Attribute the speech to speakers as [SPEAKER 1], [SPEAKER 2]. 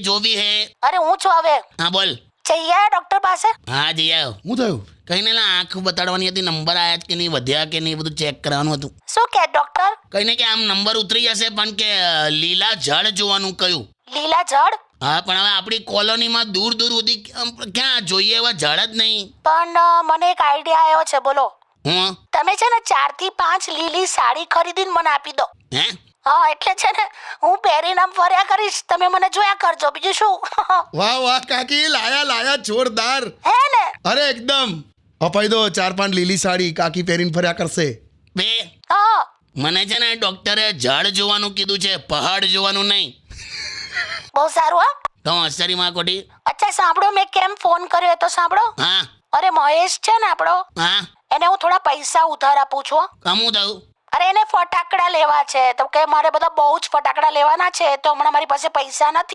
[SPEAKER 1] जो भी है।
[SPEAKER 2] અરે હું છું હવે.
[SPEAKER 1] हाँ बोल.
[SPEAKER 2] જઈએ ડોક્ટર પાસે.
[SPEAKER 1] हाँ જઈ આવ્યો.
[SPEAKER 3] શું થયું?
[SPEAKER 1] કઈ નહીં, આંખ બતાડવાની હતી, નંબર આયા જ કે નહીં, વધ્યા કે નહીં, બધું ચેક કરવાનું હતું.
[SPEAKER 2] શું કે ડોક્ટર?
[SPEAKER 1] કઈ નહીં કે આમ નંબર ઉતરી જશે, પણ કે લીલા જળ જોવાનું કહ્યું.
[SPEAKER 2] લીલા જળ?
[SPEAKER 1] હા, પણ હવે આપણી કોલોનીમાં દૂર દૂર સુધી ક્યાં જોઈએ એવા જળ જ નહીં.
[SPEAKER 2] પણ મને એક આઈડિયા આવ્યો છે, બોલો.
[SPEAKER 1] હું
[SPEAKER 2] તમે છે ને 4 થી 5 લીલી સાડી ખરીદીને મને આપી દો.
[SPEAKER 1] હે?
[SPEAKER 2] હા, એટલે છે ને હું પહેરીને આમ ફર્યા કરીશ, તમે મને જોયા કરજો, બીજું શું.
[SPEAKER 3] વાહ વાહ કાકી, લાયા જોરદાર.
[SPEAKER 2] હે ને?
[SPEAKER 3] અરે એકદમ અપાઈ દો 4-5 લીલી સાડી, કાકી પહેરીને ફર્યા કરશે.
[SPEAKER 1] બે
[SPEAKER 2] હા.
[SPEAKER 1] મને છે ને ડોક્ટરે જળ જોવાનું કીધું છે, પહાડ જોવાનું નહીં.
[SPEAKER 2] બહુ સારું. હા,
[SPEAKER 1] તો હોશિયારીમાં કોટી.
[SPEAKER 2] અચ્છા સાંભળો, મેં કેમ ફોન કર્યો એ તો સાંભળો.
[SPEAKER 1] હા
[SPEAKER 2] અરે મહેશ છે ને આપણો,
[SPEAKER 1] હા,
[SPEAKER 2] એને હું થોડા પૈસા ઉધાર આપું છું.
[SPEAKER 1] કમું થયું?
[SPEAKER 2] અરે એને ફટાકડા લેવા છે, તો કે મારે બધા બહુ જ ફટાકડા લેવાના છે, તો હમણાં મારી પાસે પૈસા નથી.